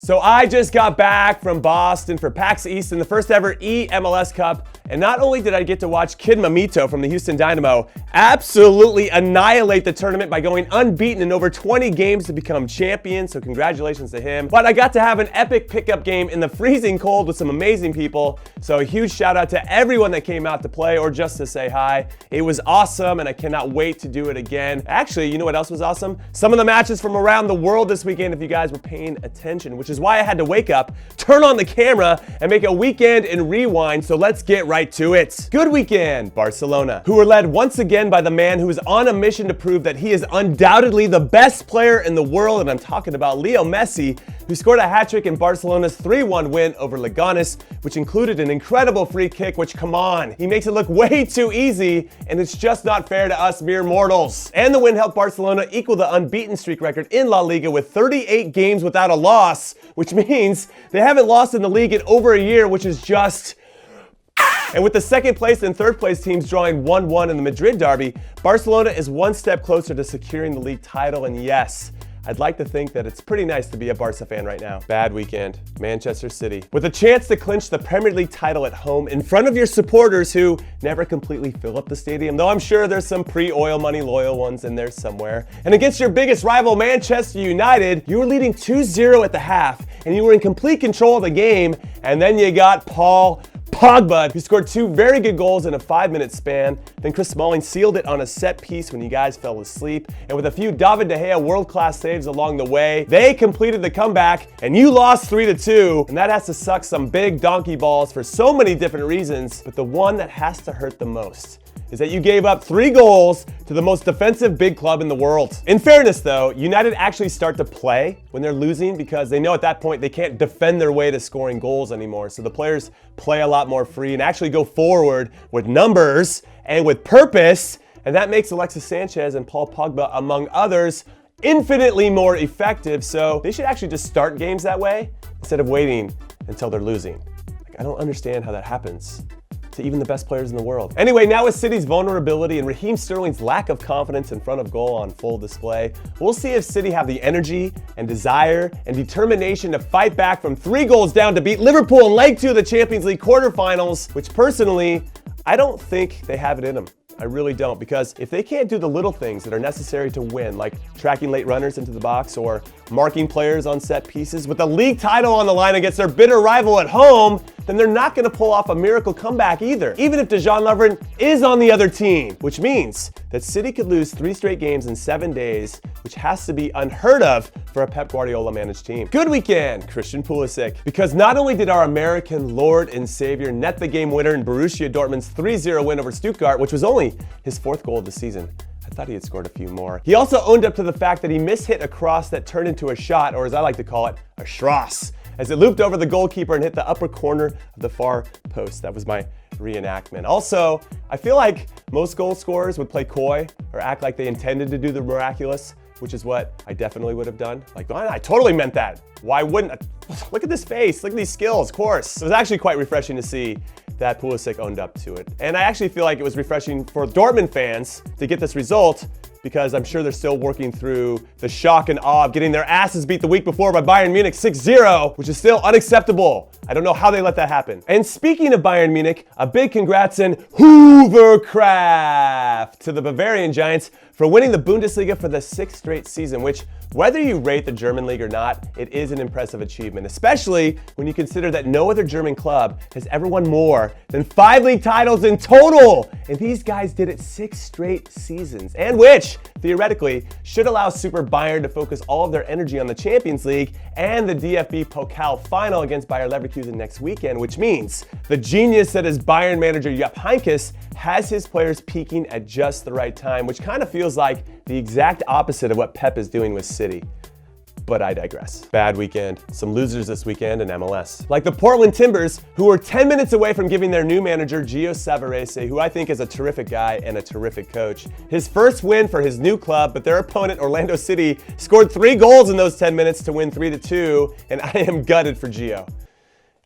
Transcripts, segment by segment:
So I just got back from Boston for PAX East in the first ever MLS Cup, and not only did I get to watch Kid Mamito from the Houston Dynamo absolutely annihilate the tournament by going unbeaten in over 20 games to become champion, so congratulations to him, but I got to have an epic pickup game in the freezing cold with some amazing people, so a huge shout out to everyone that came out to play or just to say hi. It was awesome, and I cannot wait to do it again. Actually, you know what else was awesome? Some of the matches from around the world this weekend, if you guys were paying attention, which is why I had to wake up, turn on the camera, and make a weekend in rewind, so let's get right to it. Good weekend, Barcelona, who were led once again by the man who is on a mission to prove that he is undoubtedly the best player in the world, and I'm talking about Leo Messi, who scored a hat-trick in Barcelona's 3-1 win over Leganes, which included an incredible free kick, which, come on, he makes it look way too easy, and it's just not fair to us mere mortals. And the win helped Barcelona equal the unbeaten streak record in La Liga with 38 games without a loss, which means they haven't lost in the league in over a year, which is just... And with the second place and third place teams drawing 1-1 in the Madrid derby, Barcelona is one step closer to securing the league title, and yes, I'd like to think that it's pretty nice to be a Barca fan right now. Bad weekend, Manchester City. With a chance to clinch the Premier League title at home in front of your supporters who never completely fill up the stadium, though I'm sure there's some pre-oil money loyal ones in there somewhere. And against your biggest rival, Manchester United, you were leading 2-0 at the half, and you were in complete control of the game, and then you got Paul Pogba, who scored 2 very good goals in a 5-minute span. Then Chris Smalling sealed it on a set piece when you guys fell asleep. And with a few David De Gea world-class saves along the way, they completed the comeback, and you lost 3-2. And that has to suck some big donkey balls for so many different reasons. But the one that has to hurt the most is that you gave up 3 goals to the most defensive big club in the world. In fairness though, United actually start to play when they're losing because they know at that point they can't defend their way to scoring goals anymore. So the players play a lot more free and actually go forward with numbers and with purpose. And that makes Alexis Sanchez and Paul Pogba, among others, infinitely more effective. So they should actually just start games that way instead of waiting until they're losing. I don't understand how that happens to even the best players in the world. Anyway, now with City's vulnerability and Raheem Sterling's lack of confidence in front of goal on full display, we'll see if City have the energy and desire and determination to fight back from 3 goals down to beat Liverpool in leg 2 of the Champions League quarterfinals, which personally, I don't think they have it in them. I really don't, because if they can't do the little things that are necessary to win, like tracking late runners into the box or marking players on set pieces with a league title on the line against their bitter rival at home, then they're not going to pull off a miracle comeback either, even if Dejan Lovren is on the other team, which means that City could lose 3 straight games in 7 days, which has to be unheard of for a Pep Guardiola managed team. Good weekend, Christian Pulisic, because not only did our American Lord and Savior net the game winner in Borussia Dortmund's 3-0 win over Stuttgart, which was only his 4th goal of the season. I thought he had scored a few more. He also owned up to the fact that he mishit a cross that turned into a shot, or as I like to call it, a schross, as it looped over the goalkeeper and hit the upper corner of the far post. That was my reenactment. Also, I feel like most goal scorers would play coy or act like they intended to do the miraculous, which is what I definitely would have done. Like, I totally meant that. Why wouldn't I? Look at this face, look at these skills, of course. It was actually quite refreshing to see that Pulisic owned up to it. And I actually feel like it was refreshing for Dortmund fans to get this result, because I'm sure they're still working through the shock and awe of getting their asses beat the week before by Bayern Munich 6-0, which is still unacceptable. I don't know how they let that happen. And speaking of Bayern Munich, a big congrats and Hoovercraft to the Bavarian Giants for winning the Bundesliga for the 6th straight season, which, whether you rate the German league or not, it is an impressive achievement, especially when you consider that no other German club has ever won more than 5 league titles in total. And these guys did it 6 straight seasons, and which, theoretically, should allow Super Bayern to focus all of their energy on the Champions League and the DFB Pokal final against Bayer Leverkusen next weekend, which means the genius that is Bayern manager Jupp Heynckes has his players peaking at just the right time, which kind of feels like the exact opposite of what Pep is doing with City. But I digress. Bad weekend. Some losers this weekend in MLS. Like the Portland Timbers, who were 10 minutes away from giving their new manager, Gio Savarese, who I think is a terrific guy and a terrific coach, his first win for his new club, but their opponent, Orlando City, scored 3 goals in those 10 minutes to win 3-2, and I am gutted for Gio.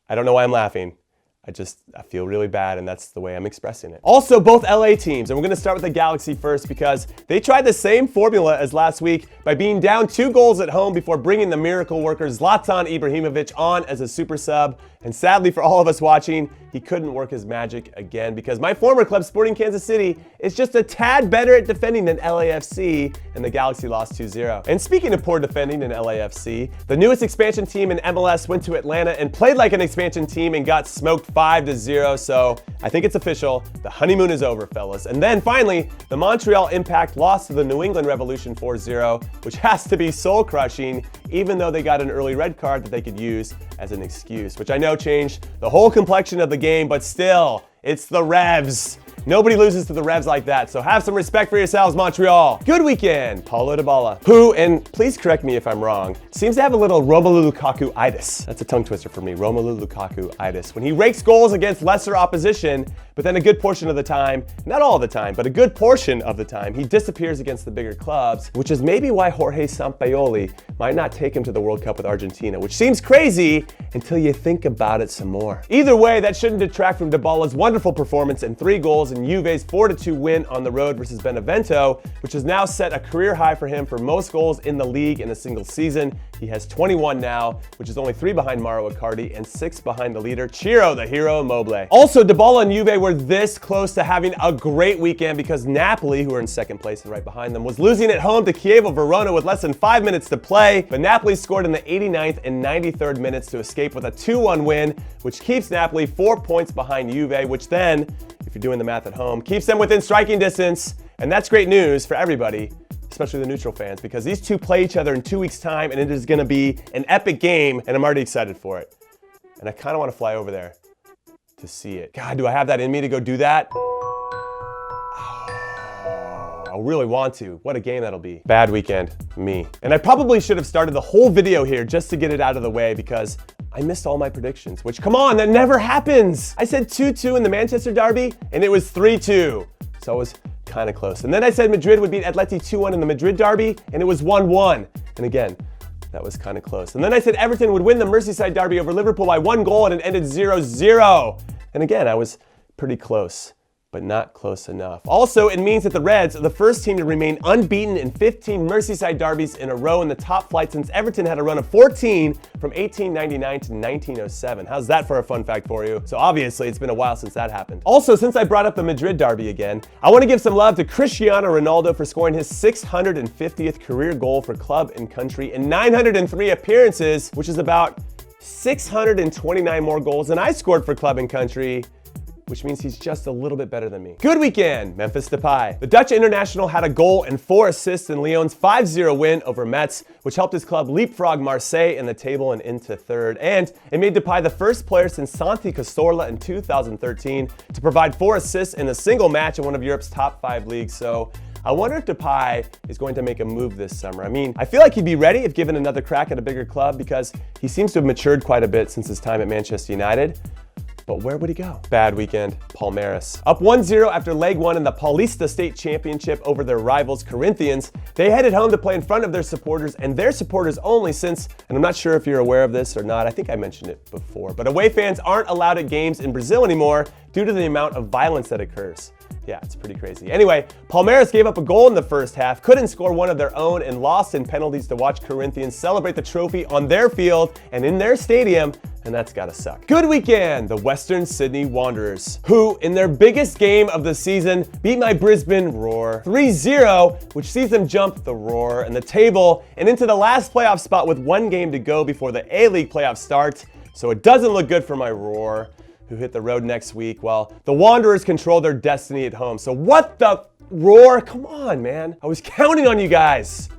I don't know why I'm laughing. I feel really bad, and that's the way I'm expressing it. Also, both LA teams, and we're gonna start with the Galaxy first because they tried the same formula as last week by being down 2 goals at home before bringing the miracle worker Zlatan Ibrahimovic on as a super sub. And sadly for all of us watching, he couldn't work his magic again because my former club, Sporting Kansas City, is just a tad better at defending than LAFC, and the Galaxy lost 2-0. And speaking of poor defending in LAFC, the newest expansion team in MLS went to Atlanta and played like an expansion team and got smoked 5-0, so I think it's official. The honeymoon is over, fellas. And then finally, the Montreal Impact lost to the New England Revolution 4-0, which has to be soul-crushing, even though they got an early red card that they could use as an excuse, which I know changed the whole complexion of the game, but still, it's the Revs. Nobody loses to the Revs like that, so have some respect for yourselves, Montreal. Good weekend, Paulo Dybala, who, and please correct me if I'm wrong, seems to have a little Romelu Lukaku-itis. That's a tongue twister for me, Romelu Lukaku-itis. When he rakes goals against lesser opposition, but then a good portion of the time, not all the time, but a good portion of the time, he disappears against the bigger clubs, which is maybe why Jorge Sampaoli might not take him to the World Cup with Argentina, which seems crazy until you think about it some more. Either way, that shouldn't detract from Dybala's wonderful performance and 3 goals in Juve's 4-2 win on the road versus Benevento, which has now set a career high for him for most goals in the league in a single season. He has 21 now, which is only 3 behind Mauro Icardi and 6 behind the leader, Ciro, the hero Immobile. Also, Dybala and Juve were this close to having a great weekend because Napoli, who are in second place and right behind them, was losing at home to Chievo Verona with less than 5 minutes to play, but Napoli scored in the 89th and 93rd minutes to escape with a 2-1 win, which keeps Napoli 4 points behind Juve, which then, if you're doing the math at home, keeps them within striking distance, and that's great news for everybody, especially the neutral fans, because these two play each other in 2 weeks' time, and it is going to be an epic game, and I'm already excited for it. And I kind of want to fly over there to see it. God, do I have that in me to go do that? I really want to. What a game that'll be. Bad weekend, me. And I probably should have started the whole video here just to get it out of the way because I missed all my predictions, which, come on, that never happens. I said 2-2 in the Manchester derby, and it was 3-2. So it was kind of close. And then I said Madrid would beat Atleti 2-1 in the Madrid derby, and it was 1-1. And again, that was kind of close. And then I said Everton would win the Merseyside derby over Liverpool by 1 goal, and it ended 0-0. And again, I was pretty close, but not close enough. Also, it means that the Reds are the first team to remain unbeaten in 15 Merseyside derbies in a row in the top flight since Everton had a run of 14 from 1899 to 1907. How's that for a fun fact for you? So obviously, it's been a while since that happened. Also, since I brought up the Madrid derby again, I want to give some love to Cristiano Ronaldo for scoring his 650th career goal for club and country in 903 appearances, which is about 629 more goals than I scored for club and country, which means he's just a little bit better than me. Good weekend, Memphis Depay. The Dutch international had a goal and 4 assists in Lyon's 5-0 win over Metz, which helped his club leapfrog Marseille in the table and into 3rd. And it made Depay the first player since Santi Cazorla in 2013 to provide 4 assists in a single match in one of Europe's top 5 leagues. So I wonder if Depay is going to make a move this summer. I mean, I feel like he'd be ready if given another crack at a bigger club because he seems to have matured quite a bit since his time at Manchester United. But where would he go? Bad weekend, Palmeiras. Up 1-0 after leg 1 in the Paulista State Championship over their rivals Corinthians, they headed home to play in front of their supporters and their supporters only since, and I'm not sure if you're aware of this or not, I think I mentioned it before, but away fans aren't allowed at games in Brazil anymore due to the amount of violence that occurs. Yeah, it's pretty crazy. Anyway, Palmeiras gave up a goal in the first half, couldn't score one of their own, and lost in penalties to watch Corinthians celebrate the trophy on their field and in their stadium, and that's gotta suck. Good weekend, the Western Sydney Wanderers, who, in their biggest game of the season, beat my Brisbane Roar 3-0, which sees them jump the Roar and the table and into the last playoff spot with 1 game to go before the A-League playoffs start. So it doesn't look good for my Roar, who hit the road next week, while the Wanderers control their destiny at home. So what the Roar? Come on, man. I was counting on you guys.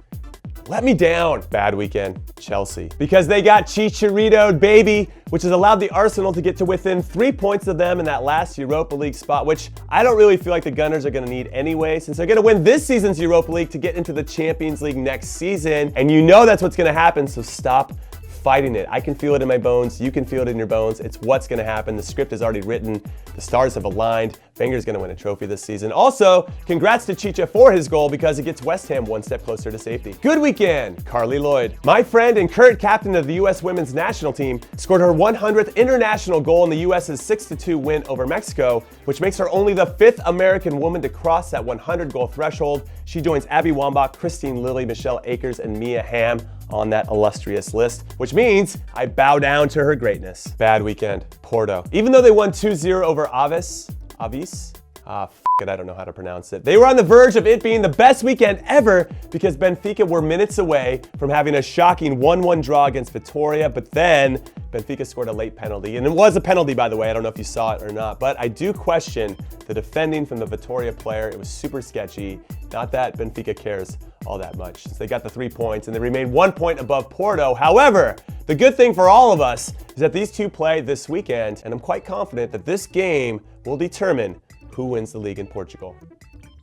Let me down. Bad weekend, Chelsea. Because they got Chicharito'd, baby, which has allowed the Arsenal to get to within 3 points of them in that last Europa League spot, which I don't really feel like the Gunners are gonna need anyway, since they're gonna win this season's Europa League to get into the Champions League next season. And you know that's what's gonna happen, so stop fighting it. I can feel it in my bones. You can feel it in your bones. It's what's going to happen. The script is already written. The stars have aligned. Wenger's going to win a trophy this season. Also, congrats to Chicha for his goal because it gets West Ham one step closer to safety. Good weekend, Carly Lloyd. My friend and current captain of the U.S. women's national team scored her 100th international goal in the U.S.'s 6-2 win over Mexico, which makes her only the 5th American woman to cross that 100-goal threshold. She joins Abby Wambach, Christine Lilly, Michelle Akers, and Mia Hamm on that illustrious list, which means I bow down to her greatness. Bad weekend, Porto. Even though they won 2-0 over Avis, I don't know how to pronounce it. They were on the verge of it being the best weekend ever because Benfica were minutes away from having a shocking 1-1 draw against Vitória, but then Benfica scored a late penalty. And it was a penalty, by the way. I don't know if you saw it or not, but I do question the defending from the Vitória player. It was super sketchy. Not that Benfica cares all that much, since they got the 3 points and they remain 1 point above Porto. However, the good thing for all of us is that these two play this weekend, and I'm quite confident that this game will determine who wins the league in Portugal.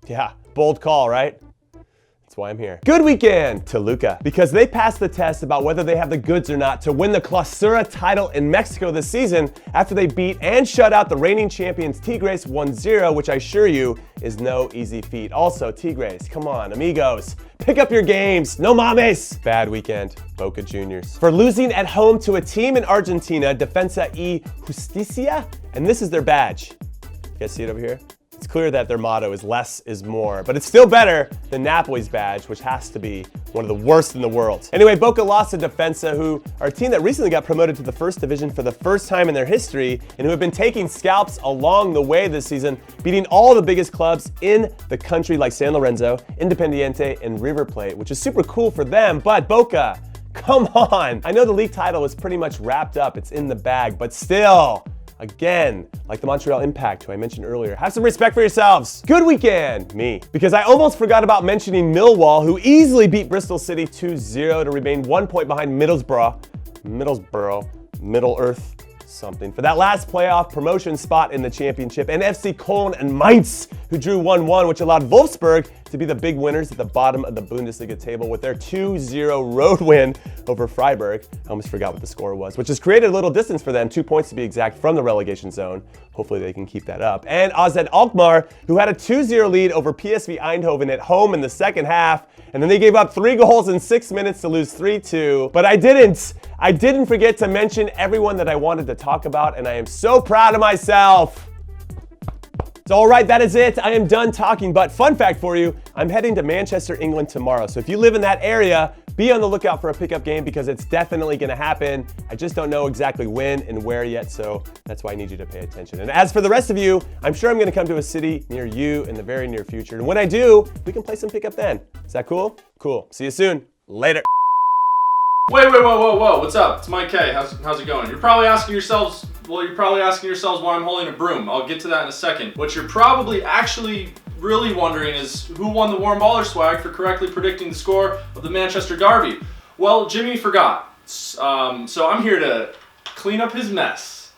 Yeah, bold call, right? That's why I'm here. Good weekend to Luca, because they passed the test about whether they have the goods or not to win the Clausura title in Mexico this season after they beat and shut out the reigning champions Tigres 1-0, which I assure you is no easy feat. Also, Tigres, come on, amigos, pick up your games, no mames. Bad weekend, Boca Juniors. For losing at home to a team in Argentina, Defensa y Justicia, and this is their badge. You guys see it over here? It's clear that their motto is less is more, but it's still better than Napoli's badge, which has to be one of the worst in the world. Anyway, Boca lost to Defensa, who are a team that recently got promoted to the first division for the first time in their history, and who have been taking scalps along the way this season, beating all the biggest clubs in the country like San Lorenzo, Independiente, and River Plate, which is super cool for them. But Boca, come on! I know the league title is pretty much wrapped up, it's in the bag, but still, again, like the Montreal Impact, who I mentioned earlier, have some respect for yourselves. Good weekend, me. Because I almost forgot about mentioning Millwall, who easily beat Bristol City 2-0 to remain 1 point behind Middlesbrough, Middle Earth, something, for that last playoff promotion spot in the championship, and FC Köln and Mainz, who drew 1-1, which allowed Wolfsburg to be the big winners at the bottom of the Bundesliga table with their 2-0 road win over Freiburg. I almost forgot what the score was, which has created a little distance for them, 2 points to be exact, from the relegation zone. Hopefully they can keep that up. And AZ Alkmaar, who had a 2-0 lead over PSV Eindhoven at home in the second half, and then they gave up 3 goals in 6 minutes to lose 3-2. But I didn't forget to mention everyone that I wanted to talk about, and I am so proud of myself. So all right, that is it. I am done talking, but fun fact for you, I'm heading to Manchester, England tomorrow. So if you live in that area, be on the lookout for a pickup game because it's definitely gonna happen. I just don't know exactly when and where yet, so that's why I need you to pay attention. And as for the rest of you, I'm sure I'm gonna come to a city near you in the very near future. And when I do, we can play some pickup then. Is that cool? Cool. See you soon. Later. Wait, whoa, what's up? It's Mike K. How's it going? You're probably asking yourselves why I'm holding a broom. I'll get to that in a second. What you're probably actually really wondering is who won the Warm Baller swag for correctly predicting the score of the Manchester Derby. Well, Jimmy forgot. So I'm here to clean up his mess.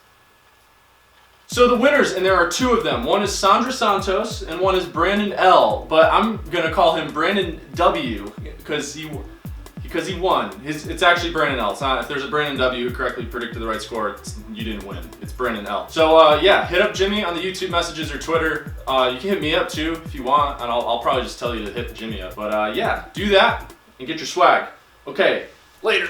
So the winners, and there are 2 of them. One is Sandra Santos and one is Brandon L. But I'm gonna call him Brandon W because he won. It's actually Brandon L. It's not, if there's a Brandon W who correctly predicted the right score, you didn't win. It's Brandon L. So yeah, hit up Jimmy on the YouTube messages or Twitter. You can hit me up too if you want, and I'll probably just tell you to hit Jimmy up. But yeah, do that and get your swag. Okay, later.